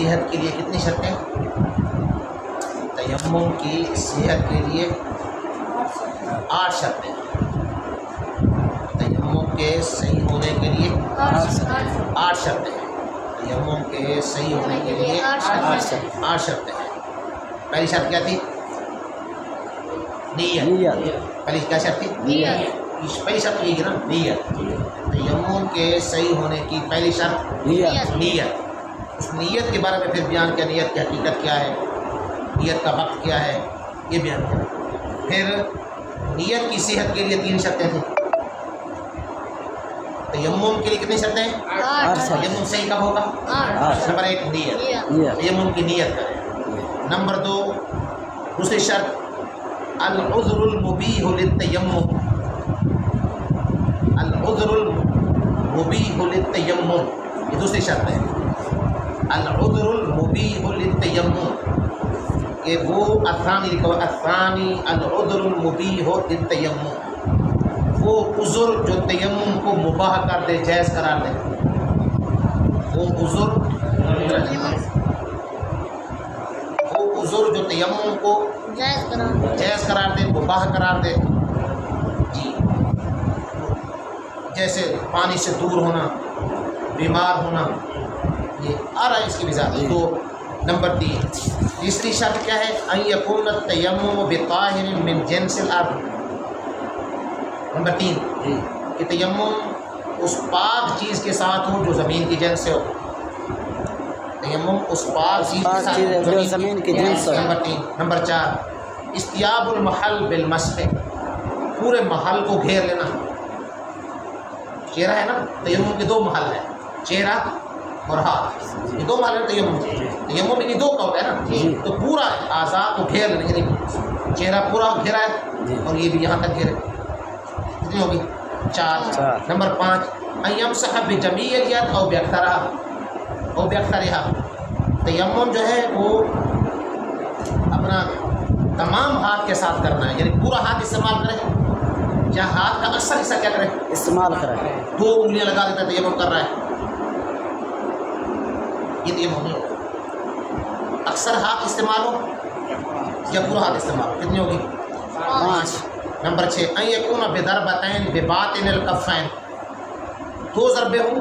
صحت کے لیے کتنی شرطیں؟ تیمم کی صحت کے لیے 8 شرطیں. تیمم کے صحیح ہونے کے لیے 8 شرطیں ہیں. تیمم کے صحیح ہونے کے لیے 8 شرطیں ہیں. پہلی شرط کیا تھی؟ نیت. پہلی کیا شرط تھی؟ پہلی شرط یہ نا نیت. تیمم کے صحیح ہونے کی پہلی شرط نیت. اس نیت کے بارے میں پھر بیان کیا، نیت کی حقیقت کیا ہے، نیت کا وقت کیا ہے، یہ بیان کیا. پھر نیت کی صحت کے لیے 3 شرطیں تھیں. تیمم کے لیے کتنی شرطیں ہیں؟ 8. تیمم صحیح کب ہوگا؟ نمبر 1 نیت. تیمم کی نیت کریں. نمبر 2 دوسری شرط العذر المبیح للتیمم. العذر المبیح للتیمم یہ دوسری شرط ہے. العذر المبیح للتیمم کہ وہ الثانی لکھا ہوا الثانی العذر المبیح للتیمم، وہ عذر جو تیمم کو مباح کر دے، جائز قرار دے. وہ عذر جو تیمم کو جائز قرار دے، مباح قرار دے. جی جیسے پانی سے دور ہونا، بیمار ہونا، یہ آ رہا ہے اس کی وضاحت. تو نمبر 3 تیسری شرط کیا ہے؟ ان یکون التیمم بطاہر من جنس الارض. نمبر 3 کہ تیمم اس پاک چیز کے ساتھ ہو جو زمین کی جنس سے ہو. تیمم اس پاک چیز کے ساتھ جو زمین کی جنس سے. نمبر 3. نمبر 4 استیاب المحل بالمسح، پورے محل کو گھیر لینا. چہرہ ہے نا، تیمم کے 2 محل ہیں، چہرہ اور ہاتھ. یہ 2 محل ہیں تیمم. تیمم میں 2 کا ہوتا ہے نا، تو پورا اعضاء کو گھیر لینا، یعنی چہرہ پورا گھیرا ہے اور یہ بھی یہاں تک گھیرے. کتنی ہوگی؟ 4. نمبر 5 ان یمسح بجمیع الید او باکثرھا. تیمم جو ہے وہ اپنا تمام ہاتھ کے ساتھ کرنا ہے، یعنی پورا ہاتھ استعمال کرے یا ہاتھ کا اکثر حصہ کیا کرے؟ استعمال کرے. 2 انگلیاں لگا دیتا ہے تیمم کر رہا ہے، یہ تیمم نہیں ہوگا. اکثر ہاتھ استعمال ہو یا پورا ہاتھ استعمال ہو. کتنی ہوگی؟ 5. نمبر 6 ان یکون بضربتین بباطن الکفین. 2 ضربے ہوں.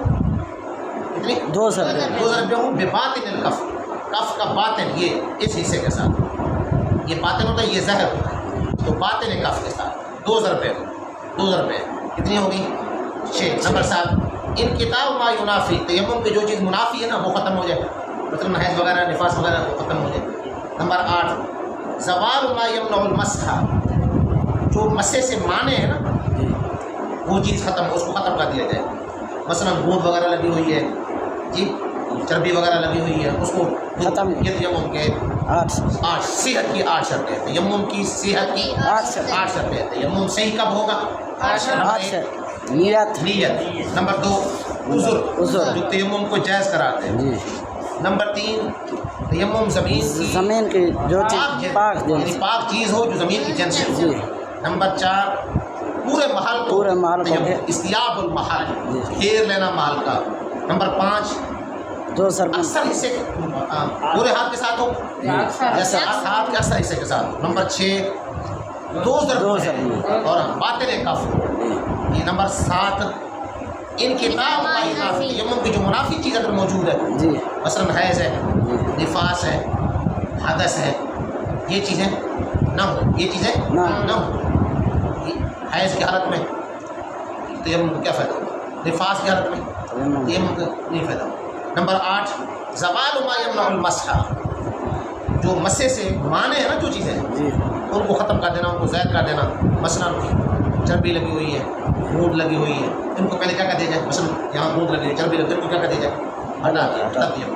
کتنی؟ 2 ضربے ہوں بباطن الکف. کف کا باطن یہ اس حصے کے ساتھ، یہ باطن ہوتا ہے، یہ ظاہر ہوتا ہے، تو باطن کف کے ساتھ 2 ضربے ہوں. 2 ضربے کتنی ہوگی؟ 6. نمبر 7 انقطاع ما ینافی. تیمم کی جو چیز منافی ہے نا وہ ختم ہو جائے، مطلب حیض وغیرہ، نفاس وغیرہ وہ ختم ہو جائے. نمبر 8 زوال ما یمنع المسح. جو مسے سے مانے ہیں نا وہ چیز ختم، اس کو ختم کر دیا جائے. مثلا گوند وغیرہ لگی ہوئی ہے، جی چربی وغیرہ لگی ہوئی ہے، اس کو ختم. یہ تیمم کے 8 صحت کی 8 شرطیں. تیمم کی صحت کی 8 شرطیں. تیمم صحیح کب ہوگا؟ نیت. نمبر 2 عذر جو تیمم کو جائز کراتے ہیں. نمبر 3 تیمم زمین کی جو چیز پاک چیز ہو جو زمین کی جنس سے. نمبر 4 پورے محل کو استیاب المحل، گھیر لینا محل کا. نمبر 5 اکثر حصے پورے ہاتھ کے ساتھ ہو، جیسے ہاتھ کے اکثر حصے کے ساتھ. نمبر 6 2 ضربے اور باطن کف. یہ نمبر 7 انقطاع ما ینافی. تیمم کی جو منافی چیز اگر موجود ہے، مثلا حیض ہے، نفاس ہے، حدث ہے، یہ چیزیں نہ ہو. یہ چیزیں نہ ہو. حیض کی حالت میں تیمم کو کیا فائدہ ہوگا؟ نفاس کی حالت میں تیمم کو نہیں فائدہ ہوگا. نمبر 8 زوال ما یمنع المسح. جو مسے سے مانے ہیں نا جو چیزیں ان کو ختم کر دینا، ان کو زائد کر دینا. مثلا چربی لگی ہوئی ہے، گوند لگی ہوئی ہے، ان کو پہلے کیا کر دیا جائے؟ مثلا یہاں گوند لگی ہوئی، چربی لگی ہوئی، ان کو کیا کر دیا جائے؟ ہٹا دیا. تب تیمم.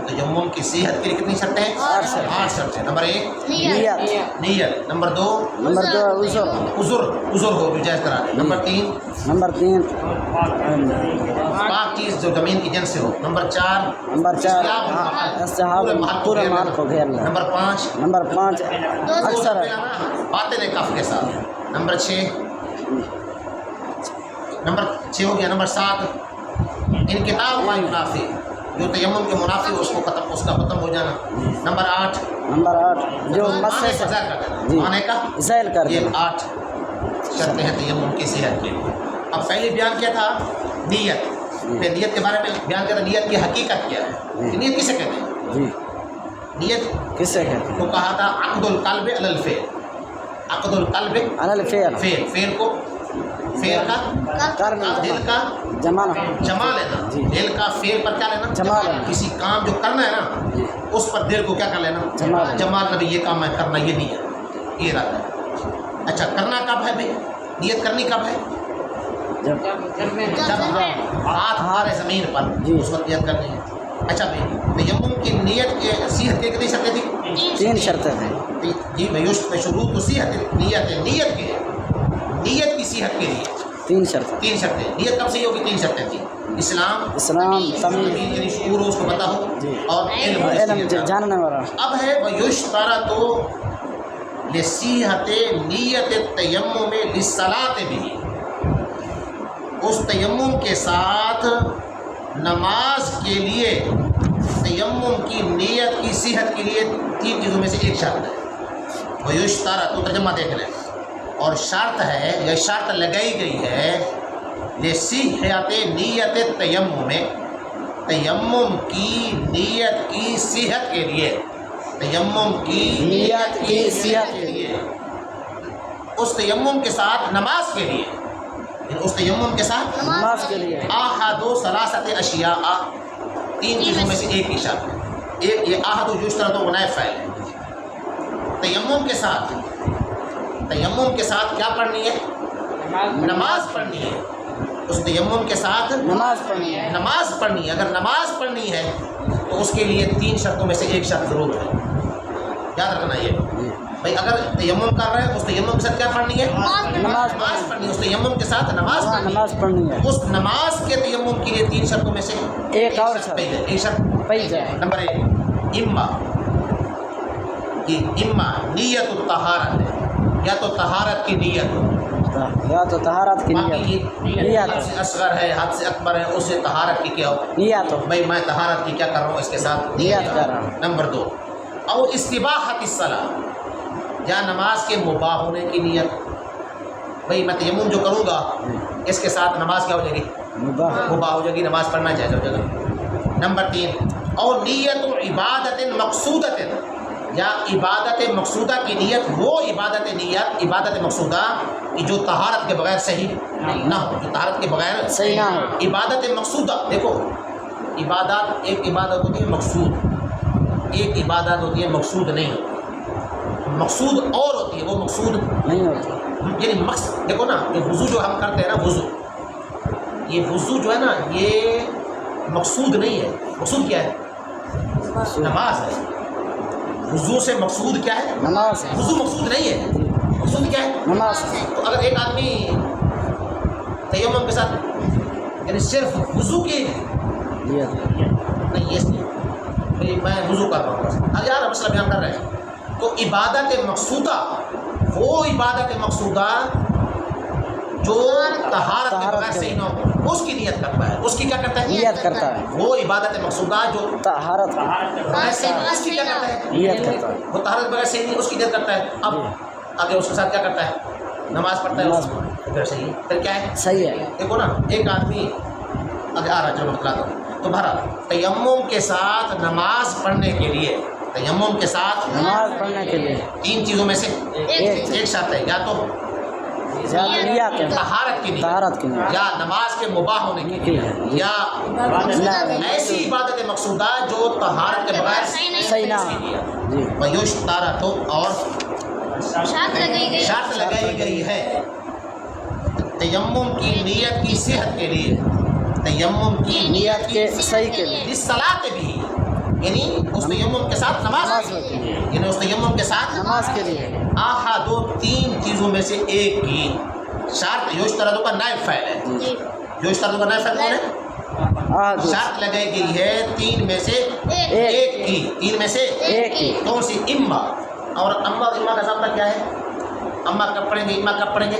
تیمم کی صحت کے لیے کتنی شرطیں ہیں؟ 8 شرطیں. نمبر 1 نیت. نمبر 2 عذر ہو جو جائز قرار دے. نمبر 3 پاک چیز جو زمین کی جنس سے ہو. نمبر 4 پورے محل کو گھیر لینا. نمبر 5 اکثر باطن کف کے ساتھ. نمبر 6 ہو گیا. نمبر 7 انقطاع ما ینافی. جو تیمم کے منافی اس کو ختم ہو جانا۔ نمبر 8 جو مسئلے سے معنی کا ذیل کر دیں۔ یہ 8 شرطیں ہیں تیمم کی صحت کے۔ اب پہلے بیان کیا تھا نیت، پھر نیت کے بارے میں بیان کیا تھا نیت کی حقیقت کیا ہے، نیت کسے کہتے ہیں؟ جی نیت کسے کہتے ہیں؟ کو کہا تھا عقد القلب علی الفعل، عقد القلب علی الفعل، فعل کو فعل کا دل کا جمع لینا، دل کا فعل پر کیا لینا، جمع لینا۔ کسی کام جو کرنا ہے نا اس پر دل کو کیا کر لینا، جمع لینا۔ یہ کام میں کرنا، یہ نیت، یہ ارادہ ہے۔ اچھا کرنا کب ہے بھائی؟ نیت کرنی کب ہے؟ جب ہاتھ ہمارے زمین پر، اس وقت نیت کرنی ہے۔ اچھا بھائی تیمم کی نیت کے صحت کی کتنی شرطیں تھیں؟ 3 شرطیں تھیں جی بھائی شروع تو صحت نیت ہے، نیت کے نیت کی صحت کے لیے 3 شرطیں۔ 3 شرطیں۔ نیت کب صحیح ہوگی؟ 3 شرطیں تھیں، اسلام، تمیز یعنی شعور اس کو پتہ ہو، اور علم جاننے والا۔ اب ہے وَيُشْتَرَطُ لِصِحَّةِ نِيَّةِ التَّيَمُّمِ لِلصَّلَاةِ بِهِ، اس تیمم کے ساتھ نماز کے لیے تیمم کی نیت کی صحت کے لیے 3 چیزوں میں سے ایک شرط ہے۔ وَيُشْتَرَطُ ترجمہ دیکھ لیں، اور شرط ہے یا شرط لگائی گئی ہے لِصِحَّةِ نِيَّةِ التَّيَمُّمِ، تیمم کی نیت کی صحت کے لیے، تیمم کی نیت کی صحت کے لیے، اس تیمم کے ساتھ نماز کے لیے، اس تیمم کے ساتھ نماز کے لیے احد ثلاثت اشیاء، 3 چیزوں میں سے ایک کی شرط ہے۔ ایک یہ احد یشترط و نائب فعل ہے۔ تیمم کے ساتھ کیا پڑھنی ہے؟ نماز پڑھنی ہے۔ اس تیمم کے ساتھ نماز پڑھنی ہے۔ نماز پڑھنی ہے۔ اگر نماز پڑھنی ہے تو اس کے لیے 3 شرطوں میں سے ایک شرط ضرور ہے، یاد رکھنا یہ بھائی۔ اگر تیمم کر رہے ہیں اس تیمم کے ساتھ کیا پڑھنی ہے؟ نماز پڑھنی ہے۔ اس تیمم کے ساتھ نماز پڑھنی ہے۔ اس نماز کے تیمم کے لیے 3 شرطوں میں سے ایک اور شرط ایک شرط پئی جائے۔ نمبر 1 اما نیت الطہارت ہے، یا تو طہارت کی نیت ہو، یا تو طہارت کی نیت حد سے اصغر ہے، حد سے اکبر ہے، اس سے طہارت کی کیا ہو نیت ہو، بھائی میں طہارت کی کیا کر رہا ہوں، اس کے ساتھ نیت کر رہا ہوں۔ نمبر 2 او استباحت الصلاۃ، یا نماز کے مباح ہونے کی نیت، بھائی میں تیمم جو کروں گا اس کے ساتھ نماز کیا ہو جائے گی؟ مباح ہو جائے گی، نماز پڑھنا جائز ہو جائے گا۔ نمبر 3 اور نیت عبادت مقصودت، یا عبادت مقصودہ کی نیت، وہ عبادت مقصودہ کہ جو طہارت کے بغیر صحیح نہ ہو، جو طہارت کے بغیر صحیح نہ ہو۔ عبادت مقصودہ، دیکھو عبادات، ایک عبادت ہوتی ہے مقصود، ایک عبادت ہوتی ہے مقصود نہیں ہوتی، مقصود اور ہوتی ہے، وہ مقصود نہیں ہوتی، یعنی مقصد دیکھو نا، یہ وضو جو ہم کرتے ہیں نا، وضو، یہ وضو جو ہے نا یہ مقصود نہیں ہے۔ مقصود کیا ہے؟ نماز ہے۔ وضو سے مقصود کیا ہے؟ نماز۔ وضو مقصود نہیں ہے، مقصود کیا ہے؟ نماز۔ تو اگر ایک آدمی تیمم کے ساتھ یعنی صرف وضو کی نہیں، یہ میں وضو کر رہا ہوں، اب یار مسئلہ بیان کر رہے ہیں، تو عبادت مقصودہ وہ عبادت مقصودہ جو طہارت کے بغیر صحیح نہ ہو، اس کی نیت کرتا ہے، اس کی کیا کرتا ہے؟ نیت کرتا ہے۔ وہ عبادت مقصودہ جو طہارت بغیر صحیح نہیں، اس کی کیا کرتا ہے؟ نیت کرتا ہے۔ وہ طہارت بغیر صحیح نہیں، اس کی نیت کرتا ہے۔ اب آگے اس کے ساتھ کیا کرتا ہے؟ نماز پڑھتا ہے، پھر صحیح، پھر کیا ہے؟ صحیح ہے۔ دیکھو نا ایک آدمی آگے آ رہا، چلو بتلا دو، تو بھرا تیمم کے ساتھ نماز پڑھنے کے لیے، تیمم کے ساتھ نماز پڑھنے کے لیے 3 چیزوں میں سے ایک شرط ہے، یا تو طہارت کی نیت، یا نماز کے مباح ہونے کی نیت، یا ایسی عبادت مقصودہ جو طہارت کے بغیر صحیح نہ ہو۔ وَيُشْتَرَطُ اور شرط لگائی گئی ہے تیمم کی نیت کی صحت کے لیے، تیمم کی نیت کے صحیح کے لیے، لِلصَّلَاةِ بھی، یعنی اس تیمم کے ساتھ نماز، یعنی اس تیمم کے ساتھ نماز کے لیے احد 3 چیزوں میں سے ایک کی شرط، یشترط کا نائب فعل ہے، یشترط کا نائب فعل کون ہے؟ شرط لگائی گئی ہے 3 میں سے ایک کی، 3 میں سے ایک کی، کون سی؟ اما، اور اما کا ضابطہ کیا ہے؟ اما کب پڑھیں گے؟ اما کب پڑھیں گے؟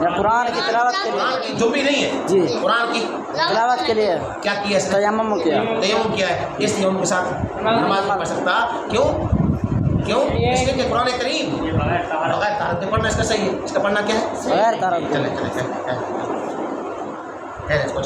یا قرآن کی تلاوت کے لیے. قرآن کی جو بھی نہیں ہے جی. قرآن کی تلاوت کے لیے کیا کیا اس نے؟ تیمم کیا. تیمم کیا ہے، اس لیے ان کے ساتھ نماز نہیں پڑھ سکتا. کیوں؟ اس لیے کہ قرآن کریم بغیر طہارت کے پڑھنا اس کا صحیح ہے. اس کا پڑھنا کیا ہے؟ بغیر طہارت کے. چلے